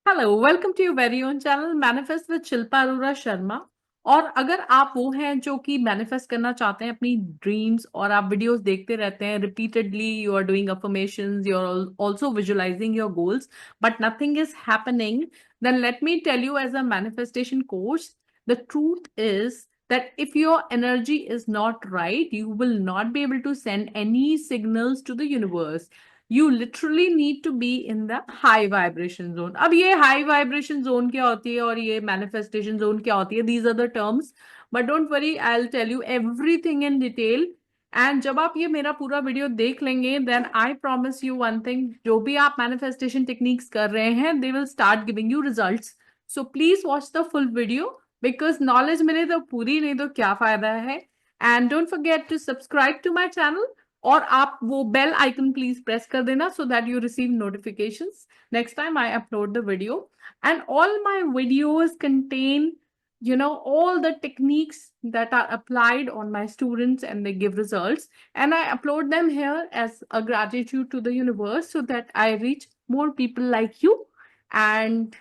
Hello, welcome to your very own channel manifest with Shilpa Arora Sharma. और अगर आप वो हैं जो कि मैनिफेस्ट करना चाहते हैं अपनी ड्रीम्स और आप वीडियोस देखते रहते हैं repeatedly, you are doing affirmations, you are also visualising your goals but nothing is happening, then let me tell you as a manifestation coach, the truth is that if your energy is not right, you will not be able to send any signals to the universe. You literally need to be in the high vibration zone. अब ये high vibration zone क्या होती है और ये manifestation zone क्या होती है, these are the terms, but don't worry, I'll tell you everything in detail. And जब आप ये मेरा पूरा वीडियो देख लेंगे then I promise you one thing, जो भी आप मैनिफेस्टेशन टेक्निक्स कर रहे हैं they will start giving you results. So please watch the full video, because knowledge मिले तो पूरी, नहीं तो क्या फायदा है. And don't forget to subscribe to my channel, और आप वो बेल आइकन प्लीज प्रेस कर देना so that you receive notifications next time I upload the video. And all my videos contain all the techniques that are applied on my students and they give results, and I upload them here as a gratitude to the universe so that I reach more people like you, and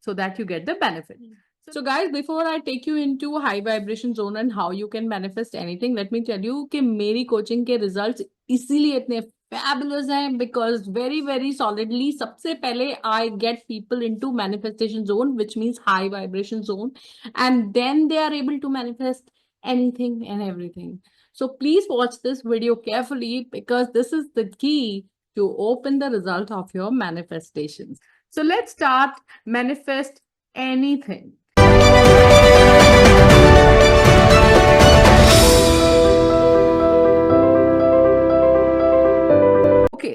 so that you get the benefit. So guys, before I take you into high vibration zone and how you can manifest anything, let me tell you कि मेरी coaching के results इसीलिए इतने fabulous हैं because very very solidly सबसे पहले I get people into manifestation zone, which means high vibration zone, and then they are able to manifest anything and everything. So please watch this video carefully because this is the key to open the result of your manifestations. So let's start. Manifest anything. Okay,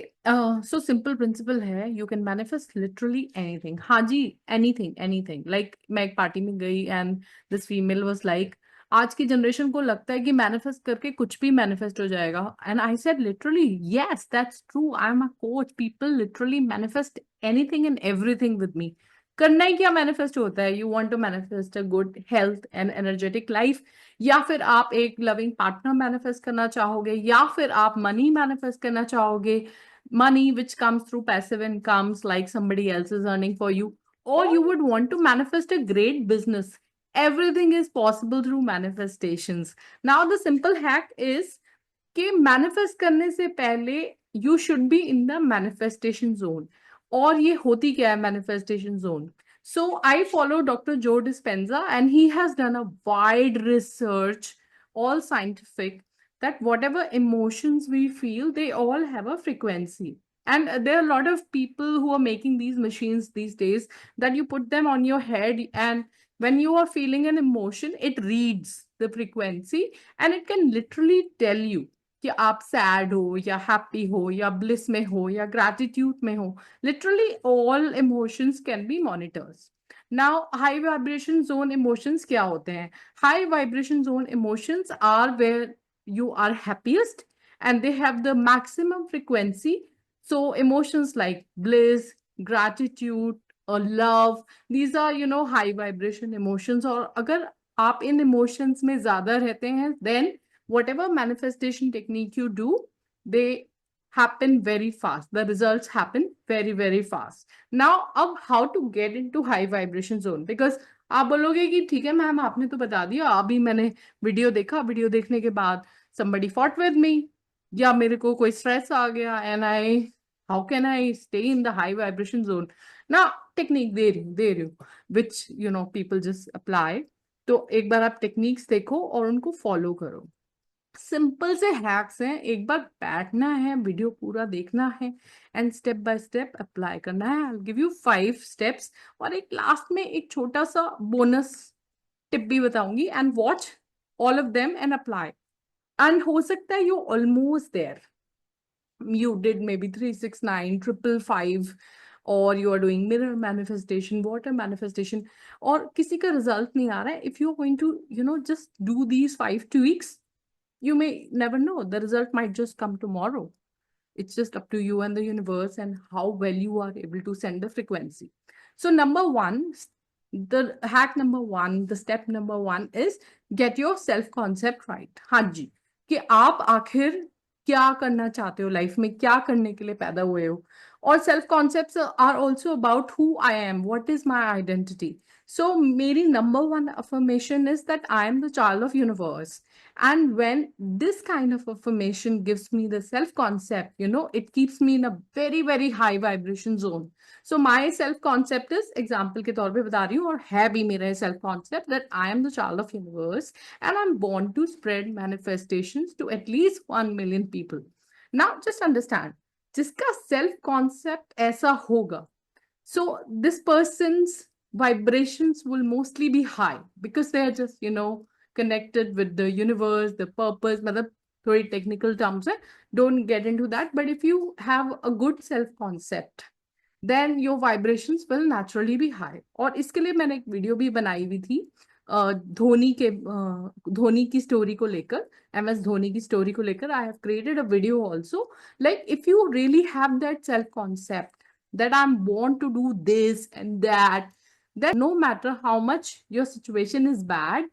so simple principle है, you can manifest literally anything. हाँ जी, anything anything. Like मैं एक party में गई and this female was like, आज की generation को लगता है कि मैनिफेस्ट करके कुछ भी मैनिफेस्ट हो जाएगा. And I said literally yes, that's true. I am a coach. People literally manifest anything and everything with me. करना ही क्या मैनिफेस्ट होता है? You want to manifest a good health and energetic life, या फिर आप एक लविंग पार्टनर मैनिफेस्ट करना चाहोगे, या फिर आप मनी मैनिफेस्ट करना चाहोगे, money which comes through passive incomes like somebody else is earning for you, or you would want to manifest a great business. Everything is possible through manifestations. Now the simple hack is कि manifest करने से पहले you should be in the manifestation zone. और ये होती क्या है manifestation zone? So I follow Dr. Joe Dispenza, and he has done a wide research, all scientific, that whatever emotions we feel, they all have a frequency. And there are a lot of people who are making these machines these days that you put them on your head, and when you are feeling an emotion, it reads the frequency and it can literally tell you कि आप sad हो या happy हो या bliss में हो या gratitude में हो. Literally all emotions can be monitors. Now high vibration zone emotions क्या होते हैं? High vibration zone emotions are where you are happiest and they have the maximum frequency. So emotions like bliss, gratitude or love, these are high vibration emotions. और अगर आप इन emotions में ज्यादा रहते हैं, then whatever manifestation technique you do, they happen very fast. The results happen very, very fast. Now, अब how to get into high vibration zone? Because आप बोलोगे कि ठीक है मैम, आपने तो बता दिया, अभी मैंने वीडियो देखा, वीडियो देखने के बाद somebody fought with me, या मेरे को कोई स्ट्रेस आ गया, and I, how can I stay in the high vibration zone? ना टेक्निक दे रही हूँ which people just apply. तो एक बार आप टेक्निक्स देखो और उनको फॉलो करो. सिंपल से हैक्स हैं, एक बार बैठना है, वीडियो पूरा देखना है and step by step apply करना है. आई गिव यू 5 स्टेप्स और एक लास्ट में एक छोटा सा बोनस टिप भी बताऊंगी. And watch all of them and apply. And हो सकता है you almost there, you did maybe 369 555, or you are doing mirror manifestation, water manifestation, और किसी का रिजल्ट नहीं आ रहा है. if you're going to just do these 5 tweaks, you may never know, the result might just come tomorrow. It's just up to you and the universe and how well you are able to send the frequency. So number one, the hack number one, the step number one is get your self concept right. हाँ जी, कि आप आखिर क्या करना चाहते हो life में, क्या करने के लिए पैदा हुए हो. और self concepts are also about who I am, what is my identity. So मेरी number one affirmation is that I am the child of universe. And when this kind of affirmation gives me the self concept, it keeps me in a very very high vibration zone. So my self concept is, example के तौर पे बता रही हूँ, और है भी मेरा self concept, that I am the child of universe and I'm born to spread manifestations to at least 1 million people. Now just understand, जिसका self concept ऐसा होगा, so this person's vibrations will mostly be high because they are just, connected with the universe, the purpose. मतलब थोड़ी technical terms है, don't get into that. But if you have a good self concept, then your vibrations will naturally be high. और इसके लिए मैंने एक video भी बनाई हुई थी धोनी की स्टोरी को लेकर, MS धोनी की स्टोरी को लेकर. I have created a video also. Like if you really have that self concept that I'm born to do this and that, then no matter how much your situation is bad,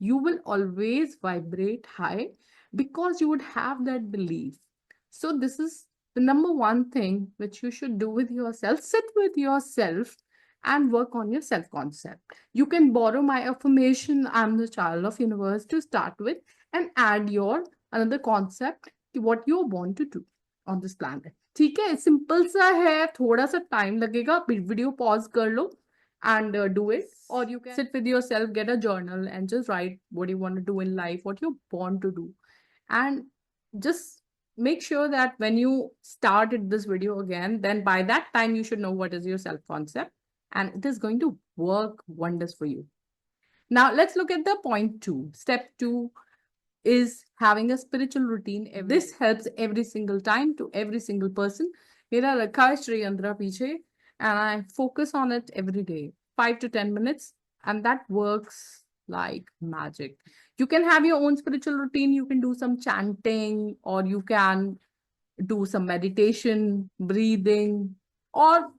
you will always vibrate high because you would have that belief. So this is the number one thing which you should do with yourself. Sit with yourself and work on your self concept. You can borrow my affirmation, I'm the child of universe, to start with, and add your another concept, what you're born to do on this planet. ठीक है, simple सा है, थोड़ा सा time लगेगा, video pause कर लो and do it. Or you can sit with yourself, get a journal and just write what you want to do in life, what you're born to do. And just make sure that when you started this video again, then by that time you should know what is your self concept, and it is going to work wonders for you. Now let's look at the point 2. Step 2 is having a spiritual routine. This helps every single time to every single person. मेरा रखा है श्री यंत्रा पीछे, and I focus on it every day, 5 to 10 minutes, and that works like magic. You can have your own spiritual routine. You can do some chanting, or you can do some meditation, breathing, or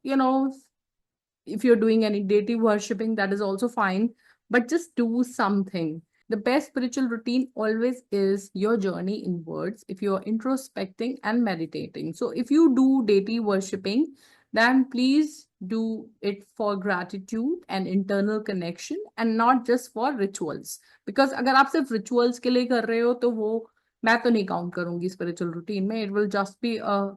if you're doing any deity worshipping, that is also fine, but just do something. The best spiritual routine always is your journey inwards if you're introspecting and meditating. So if you do deity worshipping, then please do it for gratitude and internal connection and not just for rituals. Because अगर आप सिर्फ rituals के लिए कर रहे हो तो वो मैं तो नहीं count करूंगी spiritual routine में. It will just be a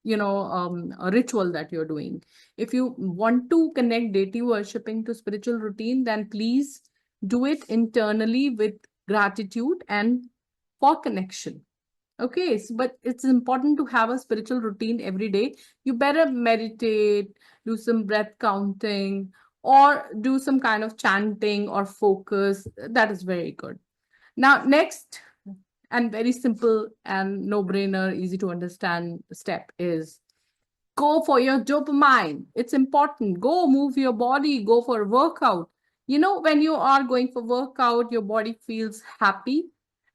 a ritual that you're doing. If you want to connect deity worshipping to spiritual routine, then please do it internally with gratitude and for connection. Okay, so, but it's important to have a spiritual routine every day. You better meditate, do some breath counting, or do some kind of chanting or focus. That is very good. Now, next, and very simple and no-brainer, easy to understand step is go for your dopamine. It's important. Go move your body, go for a workout. When you are going for workout, your body feels happy,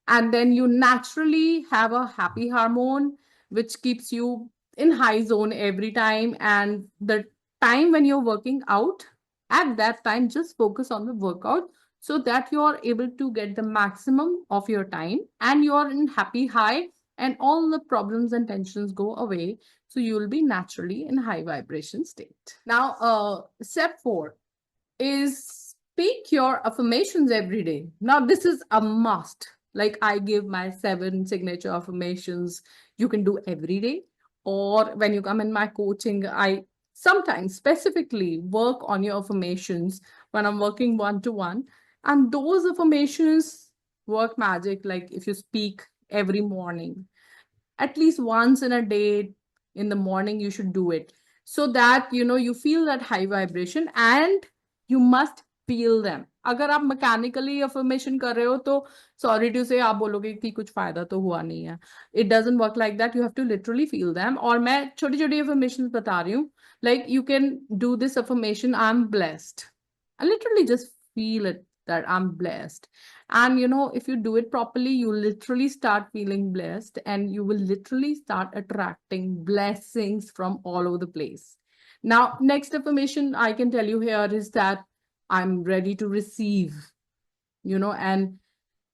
and then you naturally have a happy hormone which keeps you in high zone every time. And the time when you're working out, at that time just focus on the workout so that you are able to get the maximum of your time and you are in happy high, and all the problems and tensions go away, so you will be naturally in high vibration state. Now step 4 is speak your affirmations every day. Now this is a must. Like I give my 7 signature affirmations you can do every day, or when you come in my coaching, I sometimes specifically work on your affirmations when I'm working one-to-one, and those affirmations work magic. Like if you speak every morning, at least once in a day, in the morning you should do it, so that you feel that high vibration, and you must feel them. अगर आप mechanically affirmation कर रहे हो तो sorry to से आप बोलोगे कि कुछ फायदा तो हुआ नहीं है. It doesn't work like that. You have to literally feel them. और मैं छोटी छोटी अफर्मेशन बता रही हूँ. Like you can do this affirmation, I am blessed, and literally just feel it, that I'm blessed. And if you do it properly, you literally start feeling blessed, and you will literally start attracting blessings from all over the place. Now, next affirmation I can tell you here is that I'm ready to receive, and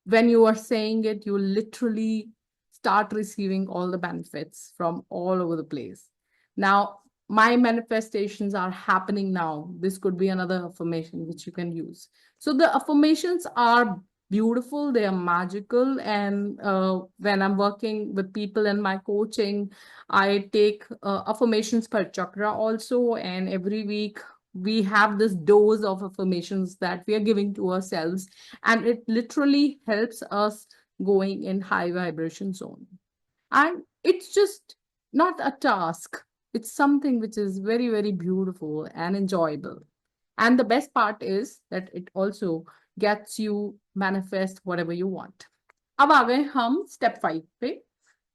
when you are saying it, you literally start receiving all the benefits from all over the place. Now, my manifestations are happening now. This could be another affirmation which you can use. So the affirmations are beautiful, they are magical. And when I'm working with people in my coaching, I take affirmations per chakra also. And every week we have this dose of affirmations that we are giving to ourselves. And it literally helps us going in high vibration zone. And it's just not a task, it's something which is very, very beautiful and enjoyable. And the best part is that it also gets you manifest whatever you want. अब आ गए हम step 5 पे.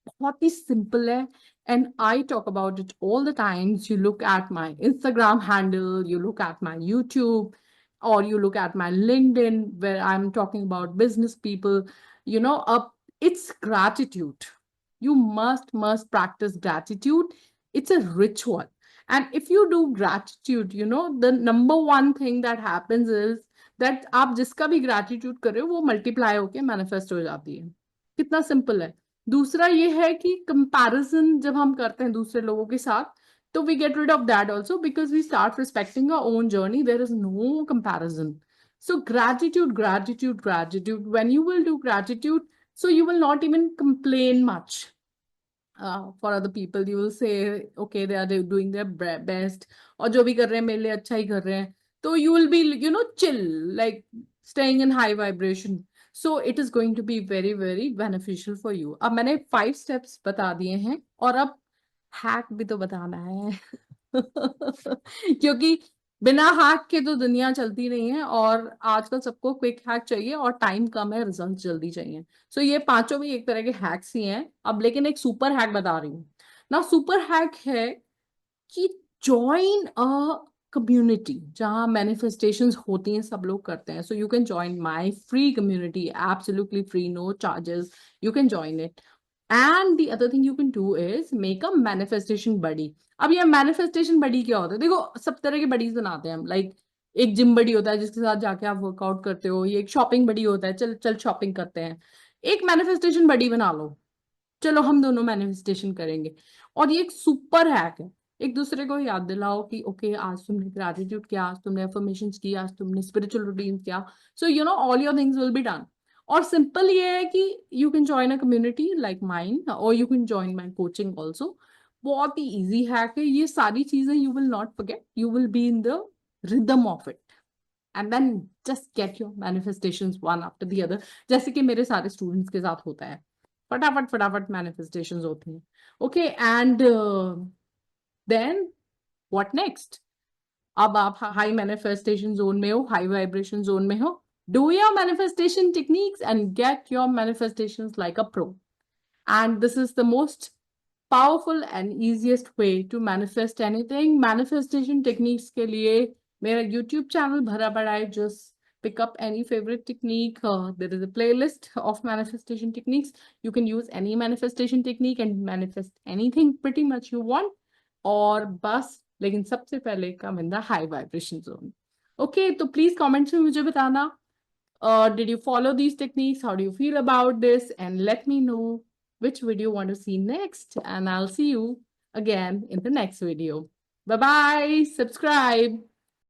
बहुत ही simple है, and I talk about it all the times. You look at my Instagram handle, you look at my YouTube, or you look at my LinkedIn where I'm talking about business people. You know, it's gratitude. You must practice gratitude. It's a ritual. And if you do gratitude, you know, the number one thing that happens is that आप जिसका भी gratitude कर रहे हो वो multiply होके manifest हो जाती है. कितना simple है. दूसरा ये है कि कंपैरिजन जब हम करते हैं दूसरे लोगों के साथ, तो we get rid of that also because we start respecting our own journey. There is no comparison. So gratitude. When you will do gratitude, so you will not even complain much for other people. You will say, okay, they are doing their best, और जो भी कर रहे हैं मेरे लिए अच्छा ही कर रहे हैं. So you will be, you know, chill, like staying in high vibration. So it is going to be very, very beneficial for you. अब मैंने 5 steps बता दिए हैं, और अब हैक भी तो बताना है. क्योंकि बिना हैक के तो दुनिया चलती नहीं है, और आजकल सबको क्विक हैक चाहिए और टाइम कम है, रिजल्ट जल्दी चाहिए. सो ये पांचों भी एक तरह के हैक्स ही हैं. अब लेकिन एक सुपर हैक बता रही हूँ ना. सुपर हैक है कि ज्वाइन अ कम्युनिटी जहाँ मैनिफेस्टेशंस होती हैं, सब लोग करते हैं. So you can join my free community, absolutely free, no charges. You can join it. And the other thing you can do is make a manifestation buddy. अब ये manifestation बडी क्या होता है? देखो, सब तरह के बडीज बनाते हैं हम. लाइक एक जिम बडी होता है जिसके साथ जाके आप वर्कआउट करते हो. ये एक शॉपिंग बडी होता है, चल चल शॉपिंग करते हैं. एक मैनिफेस्टेशन बडी बना लो, चलो हम दोनों मैनिफेस्टेशन करेंगे. और ये एक सुपर हैक है. एक दूसरे को याद दिलाओ कि ओके, आज तुमने ग्रेटिट्यूड किया, आज तुमने अफर्मेशंस किया, आज तुमने स्पिरिचुअल रूटीन किया. So you know all your things will be done. और सिंपल ये है कि you can join a community like mine, और you can join my coaching also. बहुत ही ईजी हैक है. ये सारी चीजें you will not forget. You will be in the rhythm of it, and then just get your manifestations one after the other. जैसे कि मेरे सारे स्टूडेंट्स के साथ होता है, फटाफट फटाफट मैनिफेस्टेशंस होती हैं. Okay, and then what next? अब आप हाई मैनिफेस्टेशन जोन में हो, हाई वाइब्रेशन जोन में हो. Do your manifestation techniques and gate your manifestations like a pro. And this is the most powerful and easiest way to manifest anything. Manifestation techniques के लिए मेरा YouTube channel भरा पड़ा है. Just pick up any favorite technique. There is a playlist of manifestation techniques. You can use any manifestation technique and manifest anything pretty much you want. और बस, लेकिन सबसे पहले come in the high vibration zone. Okay, तो please comments में मुझे बताना. Did you follow these techniques? How do you feel about this? And let me know which video you want to see next. And I'll see you again in the next video. Bye-bye. Subscribe.